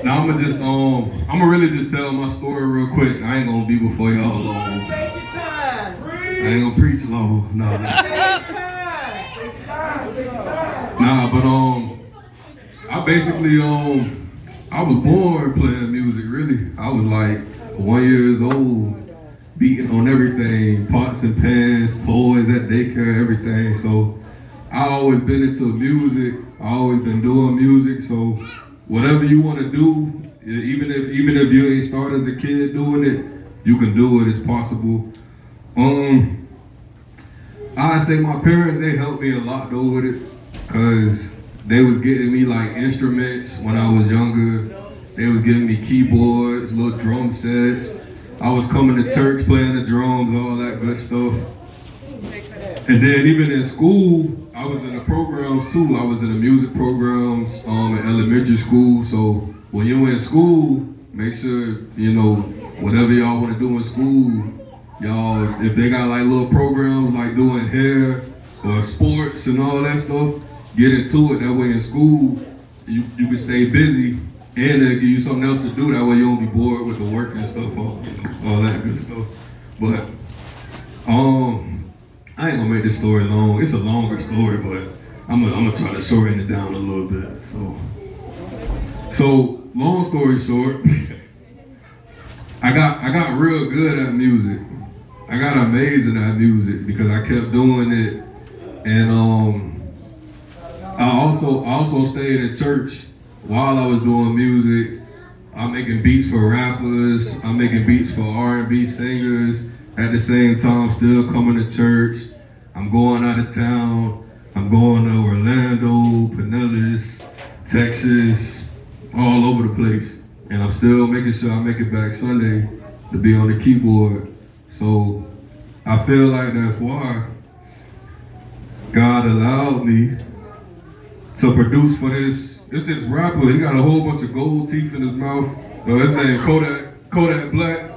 Now I'ma really just tell my story real quick. I ain't gonna be before y'all long. I ain't gonna preach long. But I basically I was born playing music. Really, I was like 1 year old, beating on everything, pots and pans, toys at daycare, everything. So I always been into music. I always been doing music. So whatever you want to do, even if you ain't started as a kid doing it, you can do it. It's possible. I say my parents, they helped me a lot though with it, cause they was getting me like instruments when I was younger. They was giving me keyboards, little drum sets. I was coming to church playing the drums, all that good stuff. And then even in school, I was in the programs too. I was in the music programs in elementary school. So when you're in school, make sure, whatever y'all want to do in school, y'all, if they got like little programs like doing hair or sports and all that stuff, get into it. That way in school, you can stay busy and they'll give you something else to do. That way you won't be bored with the work and stuff, all that good stuff. But I ain't gonna make this story long. It's a longer story, but I'm gonna try to shorten it down a little bit. So long story short, I got real good at music. I got amazing at music because I kept doing it, and I also stayed in church while I was doing music. I'm making beats for rappers. I'm making beats for R&B singers. At the same time, still coming to church. I'm going out of town. I'm going to Orlando, Pinellas, Texas, all over the place. And I'm still making sure I make it back Sunday to be on the keyboard. So I feel like that's why God allowed me to produce for this rapper. He got a whole bunch of gold teeth in his mouth. His name Kodak Black.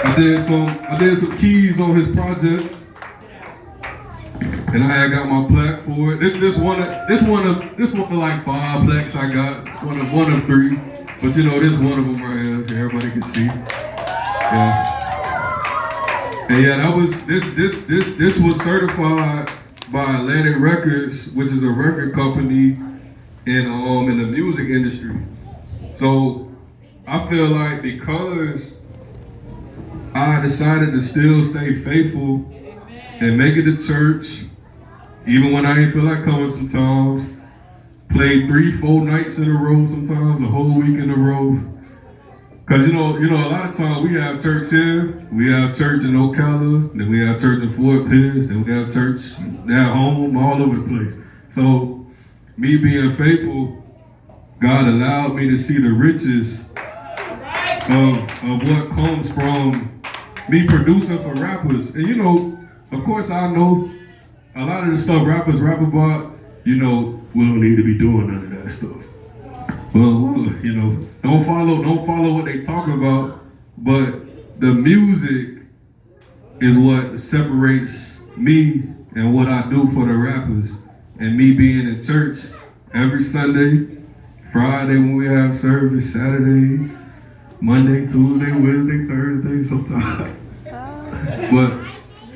I did some keys on his project, and I had got my plaque for it. This one of like 5 plaques I got. One of 3, but this one of them right here. Okay, everybody can see. Yeah. And yeah, this was certified by Atlantic Records, which is a record company in the music industry. So I feel like because I decided to still stay faithful and make it to church, even when I didn't feel like coming sometimes. Played 3-4 nights in a row sometimes, a whole week in a row. Cause a lot of times we have church here, we have church in Ocala, then we have church in Fort Pierce, then we have church at home, all over the place. So me being faithful, God allowed me to see the riches of what comes from me producing for rappers. And of course I know a lot of the stuff rappers rap about, we don't need to be doing none of that stuff. Well, don't follow what they talk about, but the music is what separates me and what I do for the rappers. And me being in church every Sunday, Friday when we have service, Saturday, Monday, Tuesday, Wednesday, Thursday, sometimes. But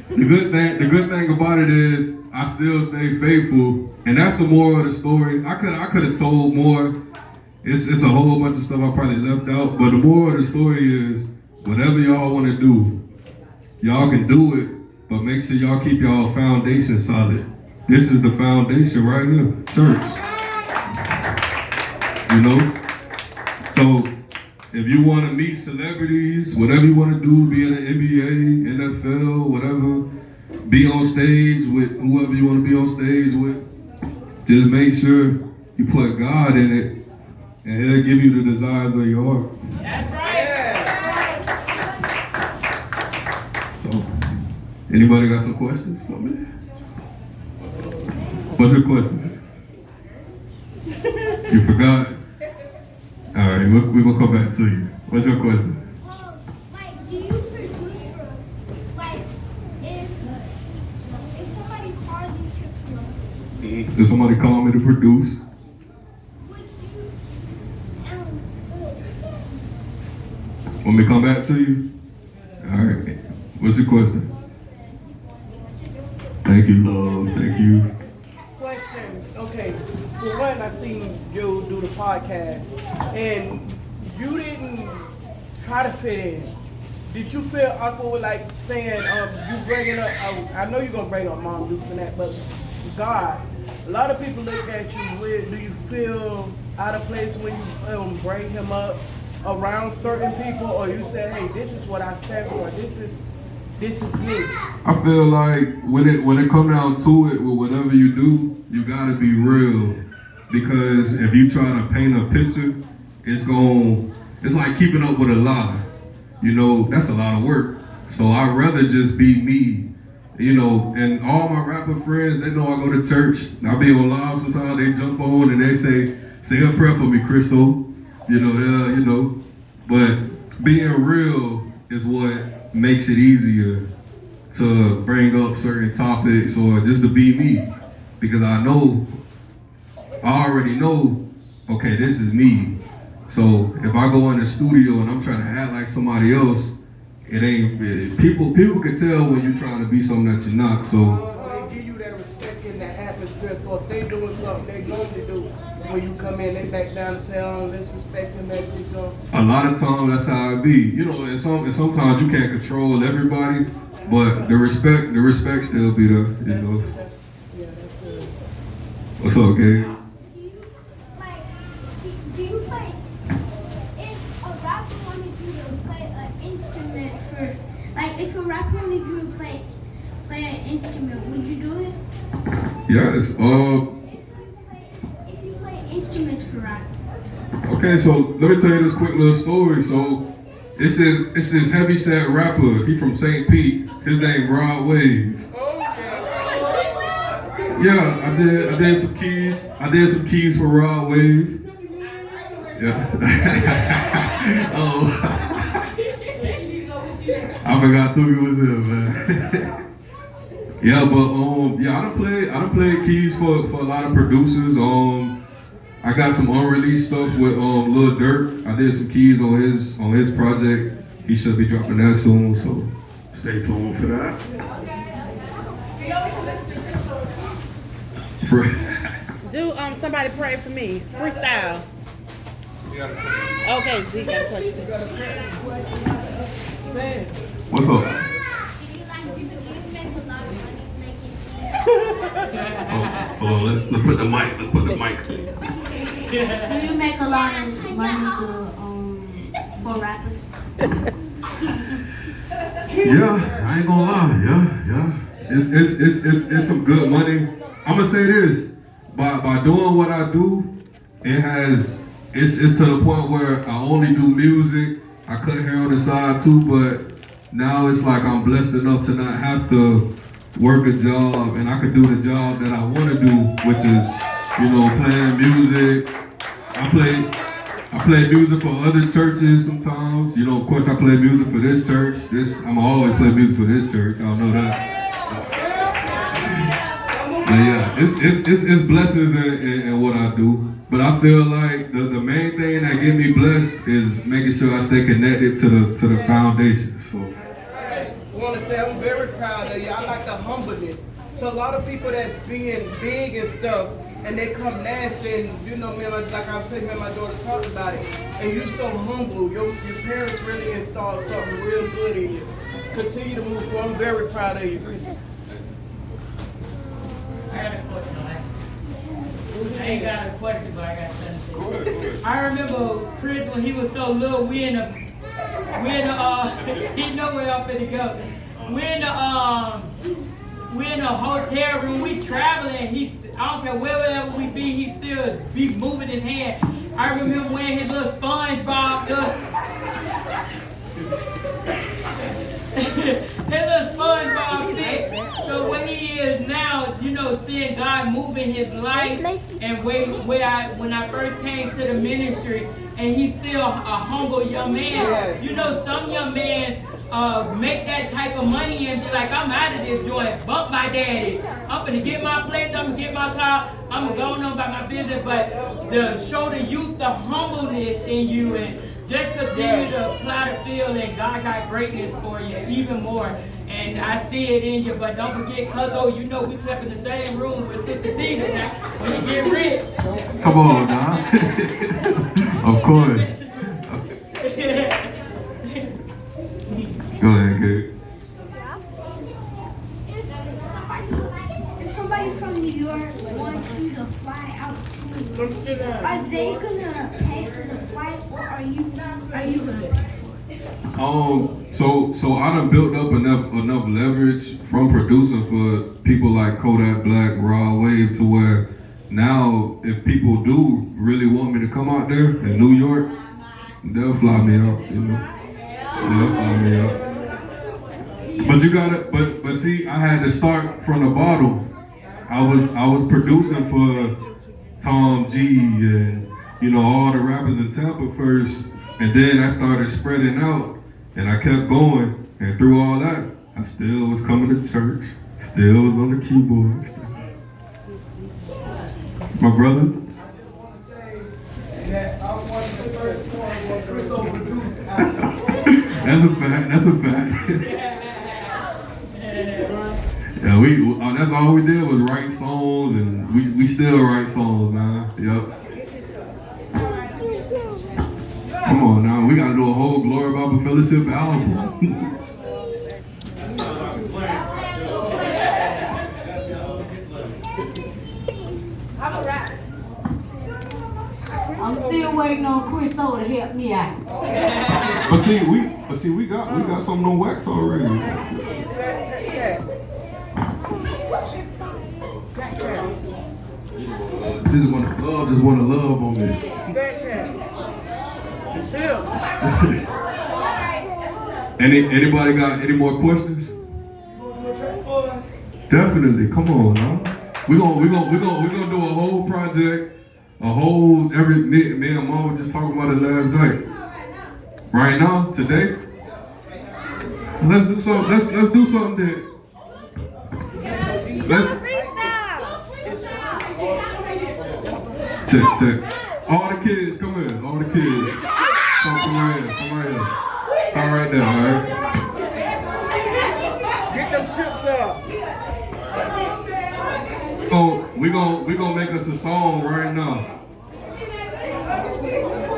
the good thing about it is I still stay faithful, and that's the moral of the story. I could have told more. It's a whole bunch of stuff I probably left out, but the moral of the story is whatever y'all want to do, y'all can do it, but make sure y'all keep y'all foundation solid. This is the foundation right here, church. So if you want to meet celebrities, whatever you want to do, be in the NBA, NFL, whatever, be on stage with whoever you want to be on stage with, just make sure you put God in it, and He'll give you the desires of your heart. That's right. So, anybody got some questions for me? What's your question? You forgot? All right, we're going to come back to you. What's your question? Do you produce if somebody calls you to If somebody called me to produce, would you Want me to come back to you? All right. What's your question? Thank you, love. Thank you. Question. Okay. For one, I seen you do the podcast, and you didn't try to fit in. Did you feel awkward with like saying you bringing up? I know you're gonna bring up Mom Dukes and that, but God, a lot of people look at you weird. Do you feel out of place when you bring him up around certain people, or you say, hey, this is what I stand for. This is me. I feel like when it come down to it, with whatever you do, you gotta be real. Because if you try to paint a picture, it's like keeping up with a lie. You know, that's a lot of work. So I'd rather just be me. You know, and all my rapper friends, they know I go to church. I be on live sometimes, they jump on and they say a prayer for me, Crystal. You know, but being real is what makes it easier to bring up certain topics or just to be me. Because I already know, okay, this is me. So if I go in the studio and I'm trying to act like somebody else, it ain't, people can tell when you're trying to be something that you're not. So they give you that respect in that atmosphere. So if they doing something they normally do, when you come in, they back down and say, oh, let's respect them, let this go. A lot of times that's how it be. You know, and sometimes you can't control everybody, but the respect still be there, you know. That's good. What's up, Gabe? Do you play, if a rapper wanted you to play an instrument if a rapper wanted you to play an instrument, would you do it? Yes. If you play instruments for rap. Okay, so let me tell you this quick little story. So it's this heavyset rapper. He from St. Pete. His name Rod Wave. Oh, Yeah, I did some keys. I did some keys for Rod Wave. Yeah. Oh. I forgot Tuki was here, man. Yeah, but I done played keys for a lot of producers. I got some unreleased stuff with Lil Durk. I did some keys on his project. He should be dropping that soon, so stay tuned for that. Do somebody pray for me? Freestyle. Okay, so you got a question. What's up? Do you make a lot of money making Hold on, let's put the mic. Do you make a lot of money for rappers? Yeah, I ain't gonna lie. Yeah. It's some good money. I'm gonna say this. By doing what I do, it's to the point where I only do music. I cut hair on the side too, but now it's like I'm blessed enough to not have to work a job, and I can do the job that I want to do, which is, playing music. I play music for other churches sometimes. Of course I play music for this church. I'm always play music for this church. Y'all know that. But yeah, it's blessings in what I do. But I feel like the main thing that get me blessed is making sure I stay connected to the foundation. So I want to say I'm very proud of you. I like the humbleness. So a lot of people that's being big and stuff, and they come nasty, and man, like I was saying, my daughter talked about it, and you so humble. Your parents really installed something real good in you. Continue to move forward. I'm very proud of you. I got a question. I ain't got a question, but I got something to say. I remember Chris when he was so little. We in the he know where I'm finna go. We in the hotel room. We traveling. I don't care wherever we be. He still be moving his hand. I remember him wearing his little SpongeBob. His little SpongeBob fit. So where he is now, seeing God moving his life, and when I first came to the ministry, and he's still a humble young man. Some young men make that type of money and be like, I'm out of this joint, bump my daddy. I'm gonna get my place, I'm gonna get my car, I'm gonna go on about my business, but to show the youth the humbleness in you, and Just continue to apply the field, and God got greatness for you, even more. And I see it in you, but don't forget, Cuzzo, you know we slept in the same room with Sister Dina now. When you get rich. Come on now. Of course. Go ahead, Gabe. If somebody from New York wants you to fly out to New York, are they gonna pay for the flight, or are you gonna pay for it? So I done built up enough leverage from producing for people like Kodak Black, Raw Wave, to where now if people do really want me to come out there in New York, they'll fly me out, you know. They'll fly me out. But you gotta, but see, I had to start from the bottom. I was producing for Tom G and, you know, all the rappers in Tampa first, and then I started spreading out, and I kept going, and through all that, I still was coming to church, still was on the keyboard. My brother? That's a fact. Yeah, that's all we did was write songs, and we still write songs, man. Yep. Come on now, we gotta do a whole Glory Bible Fellowship album. I'm still waiting on Chris O to help me out. But see, we got something on wax already. Just wanna love on me. Anybody got any more questions? Definitely. Come on now. We're gonna do a whole project, me and Mom were just talking about it last night. Right now, today. Let's do something. Let's do something then. Check. All the kids, come here. All the kids. Come right here. Come right there, all right? Get them tips up. We gonna make us a song right now.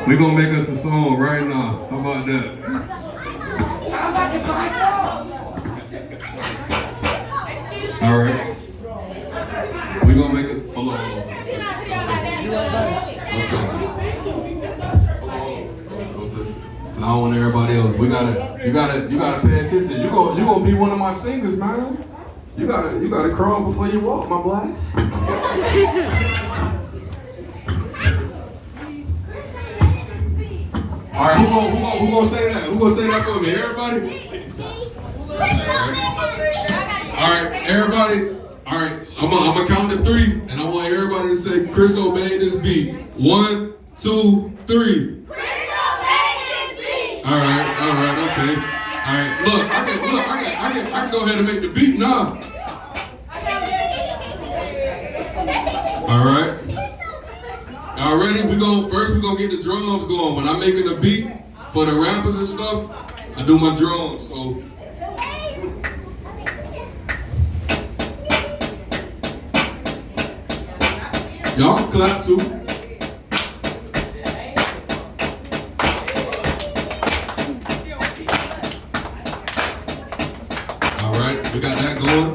We gonna make us a song right now. How about that? All right. We gonna make us. Hold on. I don't want everybody else. You gotta pay attention. You gonna be one of my singers, man. You gotta crawl before you walk, my boy. All right, who gonna say that? Who gonna say that for me? Everybody? All right, everybody. All right, I'm gonna count to 3, and I want everybody to say, Chris O made this beat. 1, 2, 3. All right, okay. All right, look, I can go ahead and make the beat now. All right. Y'all ready? First we gonna get the drums going. When I'm making the beat for the rappers and stuff, I do my drums. So. Y'all can clap too.